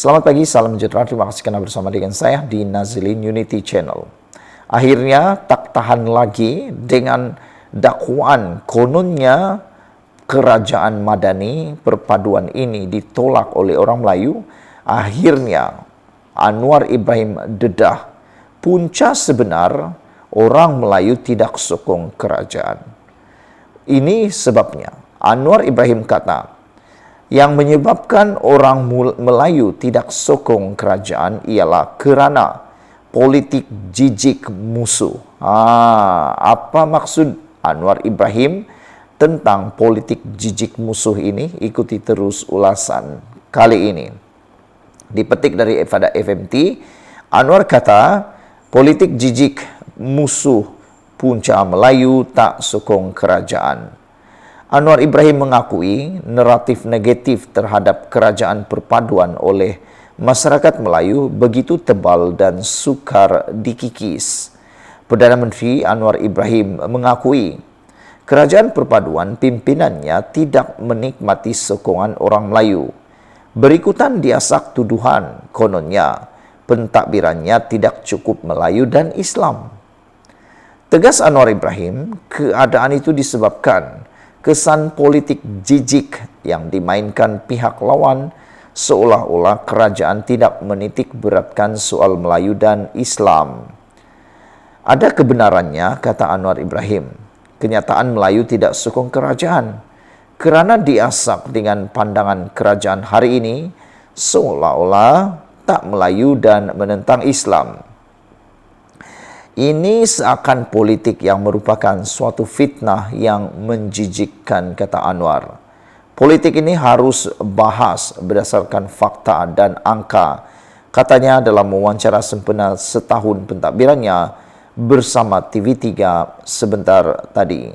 Selamat pagi, salam sejahtera. Terima kasih karena bersama dengan saya di Nazilin Unity Channel. Akhirnya tak tahan lagi dengan dakwaan kononnya kerajaan Madani, perpaduan ini ditolak oleh orang Melayu. Akhirnya Anwar Ibrahim dedah. Punca sebenar orang Melayu tidak sokong kerajaan. Ini sebabnya Anwar Ibrahim kata, yang menyebabkan orang Melayu tidak sokong kerajaan ialah kerana politik jijik musuh. Apa maksud Anwar Ibrahim tentang politik jijik musuh ini? Ikuti terus ulasan kali ini. Dipetik dari pada FMT, Anwar kata, politik jijik musuh punca Melayu tak sokong kerajaan. Anwar Ibrahim mengakui naratif negatif terhadap kerajaan perpaduan oleh masyarakat Melayu begitu tebal dan sukar dikikis. Perdana Menteri Anwar Ibrahim mengakui kerajaan perpaduan pimpinannya tidak menikmati sokongan orang Melayu. Berikutan diasak tuduhan kononnya pentadbirannya tidak cukup Melayu dan Islam. Tegas Anwar Ibrahim, keadaan itu disebabkan kesan politik jijik yang dimainkan pihak lawan seolah-olah kerajaan tidak menitik beratkan soal Melayu dan Islam. Ada kebenarannya, kata Anwar Ibrahim. Kenyataan Melayu tidak sokong kerajaan kerana diasak dengan pandangan kerajaan hari ini seolah-olah tak Melayu dan menentang Islam. Ini seakan politik yang merupakan suatu fitnah yang menjijikkan, kata Anwar. Politik ini harus bahas berdasarkan fakta dan angka, katanya dalam wawancara sempena setahun pentadbirannya bersama TV3 sebentar tadi.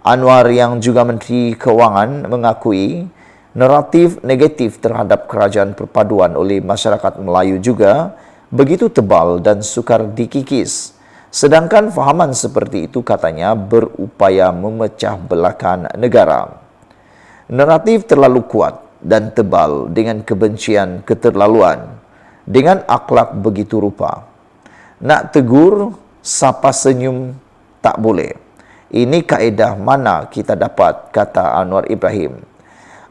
Anwar yang juga Menteri Keuangan mengakui naratif negatif terhadap kerajaan perpaduan oleh masyarakat Melayu juga begitu tebal dan sukar dikikis. Sedangkan fahaman seperti itu katanya berupaya memecah belahkan negara. Naratif terlalu kuat dan tebal dengan kebencian keterlaluan, dengan akhlak begitu rupa. Nak tegur, sapa senyum tak boleh. Ini kaedah mana kita dapat, kata Anwar Ibrahim.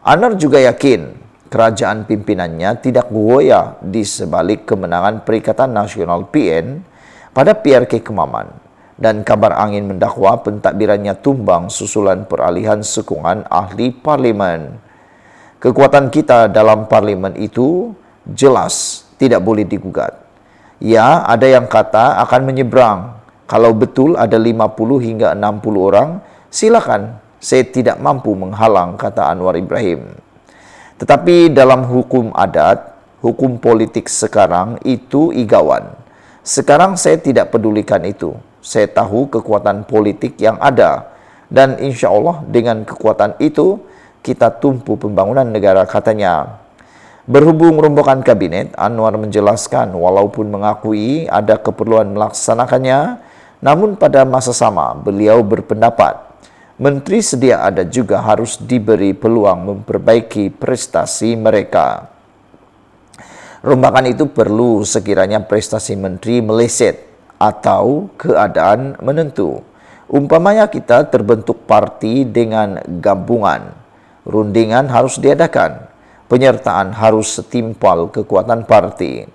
Anwar juga yakin kerajaan pimpinannya tidak goyah di sebalik kemenangan Perikatan Nasional PN pada PRK Kemaman dan kabar angin mendakwa pentadbirannya tumbang susulan peralihan sokongan ahli parlimen. Kekuatan kita dalam parlimen itu jelas tidak boleh digugat. Ya, ada yang kata akan menyeberang. Kalau betul ada 50 hingga 60 orang, silakan. Saya tidak mampu menghalang, kata Anwar Ibrahim. Tetapi dalam hukum adat, hukum politik sekarang itu igawan. Sekarang saya tidak pedulikan itu. Saya tahu kekuatan politik yang ada. Dan insya Allah dengan kekuatan itu, kita tumpu pembangunan negara, katanya. Berhubung rombokan kabinet, Anwar menjelaskan walaupun mengakui ada keperluan melaksanakannya, namun pada masa sama beliau berpendapat menteri sedia ada juga harus diberi peluang memperbaiki prestasi mereka. Rombakan itu perlu sekiranya prestasi menteri meleset atau keadaan menentu. Umpamanya kita terbentuk parti dengan gabungan. Rundingan harus diadakan. Penyertaan harus setimpal kekuatan parti.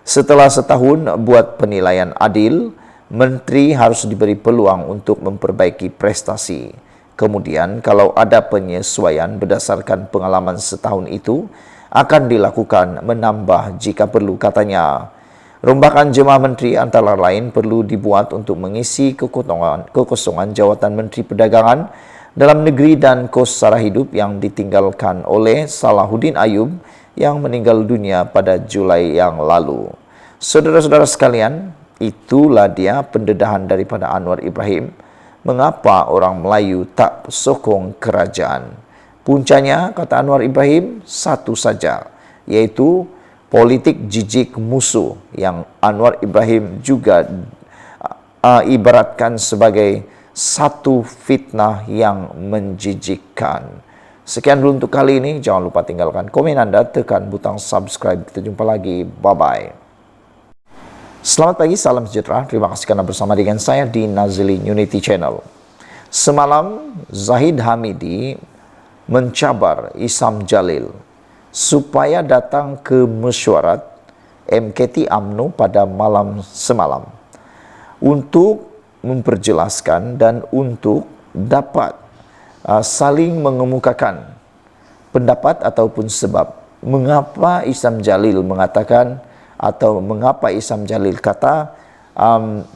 Setelah setahun buat penilaian adil, menteri harus diberi peluang untuk memperbaiki prestasi. Kemudian kalau ada penyesuaian berdasarkan pengalaman setahun itu, akan dilakukan menambah jika perlu, katanya. Rombakan jemaah menteri antara lain perlu dibuat untuk mengisi kekosongan jawatan Menteri Perdagangan Dalam Negeri dan Kos Sara Hidup yang ditinggalkan oleh Salahuddin Ayub yang meninggal dunia pada Julai yang lalu. Saudara-saudara sekalian, itulah dia pendedahan daripada Anwar Ibrahim. Mengapa orang Melayu tak sokong kerajaan? Puncanya, kata Anwar Ibrahim, satu saja, yaitu politik jijik musuh yang Anwar Ibrahim juga ibaratkan sebagai satu fitnah yang menjijikkan. Sekian dulu untuk kali ini. Jangan lupa tinggalkan komen Anda, tekan butang subscribe. Kita jumpa lagi. Bye-bye. Selamat pagi, salam sejahtera. Terima kasih karena bersama dengan saya di Nazilin Unity Channel. Semalam, Zahid Hamidi mencabar Isam Jalil supaya datang ke mesyuarat MKT UMNO pada malam semalam untuk memperjelaskan dan untuk dapat saling mengemukakan pendapat ataupun sebab mengapa Isam Jalil mengatakan atau mengapa Isam Jalil kata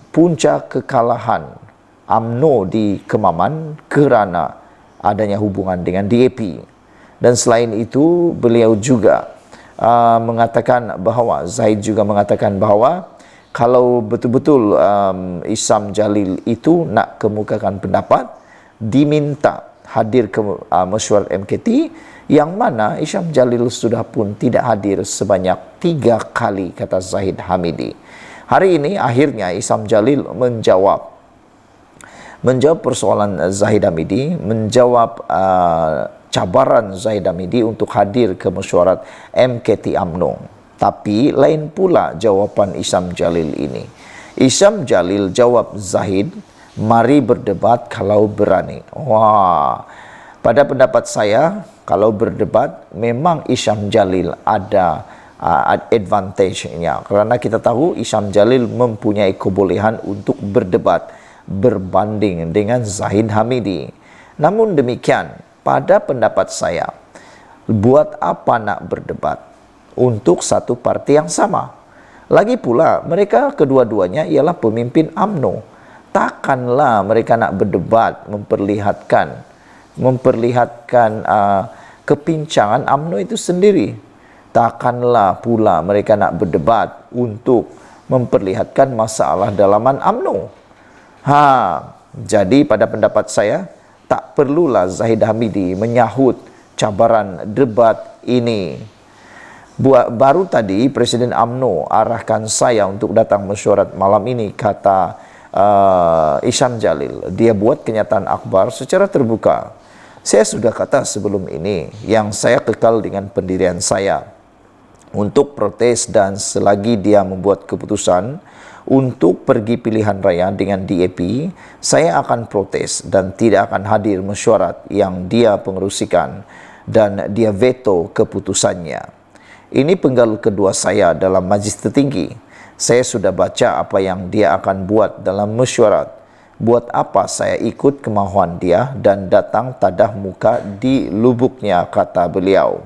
punca kekalahan UMNO di Kemaman kerana adanya hubungan dengan DAP. Dan selain itu, beliau juga mengatakan bahawa, Zahid juga mengatakan bahawa kalau betul-betul Isam Jalil itu nak kemukakan pendapat, diminta hadir ke mesyuarat MKT, yang mana Isam Jalil sudah pun tidak hadir sebanyak 3 kali, kata Zahid Hamidi. Hari ini akhirnya Isam Jalil menjawab persoalan Zahid Hamidi, menjawab cabaran Zahid Hamidi untuk hadir ke mesyuarat MKT UMNO. Tapi lain pula jawapan Isam Jalil ini. Isam Jalil jawab Zahid, mari berdebat kalau berani. Wah, pada pendapat saya, kalau berdebat memang Isam Jalil ada advantage-nya. Kerana kita tahu Isam Jalil mempunyai kebolehan untuk berdebat berbanding dengan Zahid Hamidi. Namun demikian, pada pendapat saya, buat apa nak berdebat untuk satu parti yang sama? Lagi pula, mereka kedua-duanya ialah pemimpin UMNO. Takkanlah mereka nak berdebat memperlihatkan kepincangan UMNO itu sendiri. Takkanlah pula mereka nak berdebat untuk memperlihatkan masalah dalaman UMNO. Jadi pada pendapat saya, tak perlulah Zahid Hamidi menyahut cabaran debat ini. Baru tadi Presiden UMNO arahkan saya untuk datang mesyuarat malam ini, kata Isam Jalil. Dia buat kenyataan akhbar secara terbuka. Saya sudah kata sebelum ini, yang saya kekal dengan pendirian saya untuk protes, dan selagi dia membuat keputusan untuk pergi pilihan raya dengan DAP, saya akan protes dan tidak akan hadir mesyuarat yang dia pengerusikan dan dia veto keputusannya. Ini penggal kedua saya dalam majlis tertinggi. Saya sudah baca apa yang dia akan buat dalam mesyuarat. Buat apa saya ikut kemahuan dia dan datang tadah muka di lubuknya, kata beliau.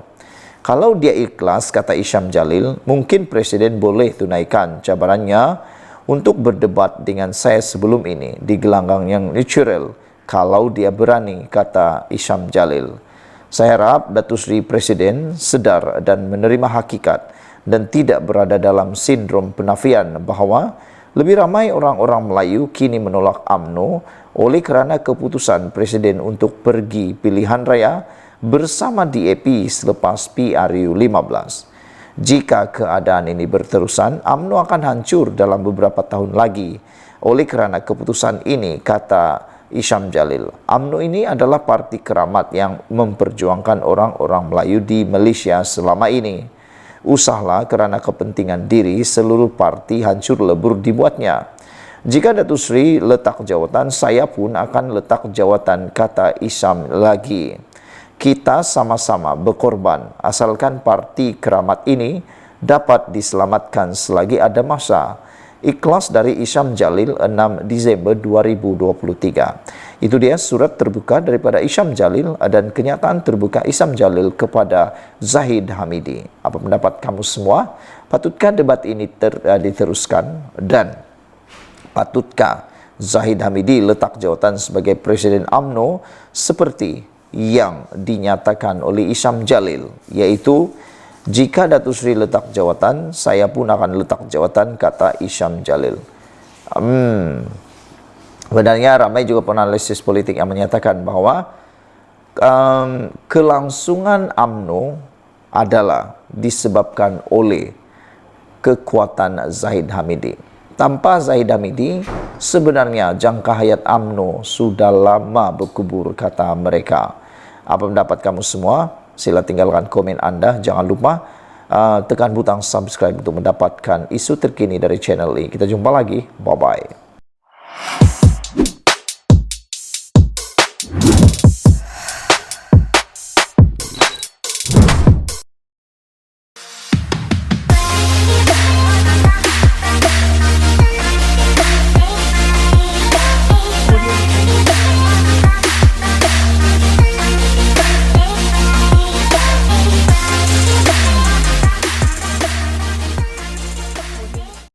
Kalau dia ikhlas, kata Isam Jalil, mungkin Presiden boleh tunaikan cabarannya untuk berdebat dengan saya sebelum ini di gelanggang yang natural, kalau dia berani, kata Isam Jalil. Saya harap Datuk Seri Presiden sedar dan menerima hakikat dan tidak berada dalam sindrom penafian bahawa lebih ramai orang-orang Melayu kini menolak UMNO oleh kerana keputusan Presiden untuk pergi pilihan raya bersama DAP selepas PRU 15. Jika keadaan ini berterusan, UMNO akan hancur dalam beberapa tahun lagi. Oleh kerana keputusan ini, kata Isam Jalil, UMNO ini adalah parti keramat yang memperjuangkan orang-orang Melayu di Malaysia selama ini. Usahlah kerana kepentingan diri, seluruh parti hancur lebur dibuatnya. Jika Datuk Seri letak jawatan, saya pun akan letak jawatan, kata Isam lagi. Kita sama-sama berkorban asalkan parti keramat ini dapat diselamatkan selagi ada masa. Ikhlas dari Isam Jalil, 6 Disember 2023. Itu dia surat terbuka daripada Isam Jalil dan kenyataan terbuka Isam Jalil kepada Zahid Hamidi. Apa pendapat kamu semua? Patutkah debat ini diteruskan, dan patutkah Zahid Hamidi letak jawatan sebagai Presiden UMNO seperti yang dinyatakan oleh Isam Jalil, iaitu jika Datuk Seri letak jawatan, saya pun akan letak jawatan, kata Isam Jalil. Sebenarnya ramai juga penanalisis politik yang menyatakan bahawa kelangsungan UMNO adalah disebabkan oleh kekuatan Zahid Hamidi. Tanpa Zahid Hamidi, sebenarnya jangka hayat UMNO sudah lama berkubur, kata mereka. Apa pendapat kamu semua? Sila tinggalkan komen Anda. Jangan lupa tekan butang subscribe untuk mendapatkan isu terkini dari channel ini. Kita jumpa lagi. Bye-bye.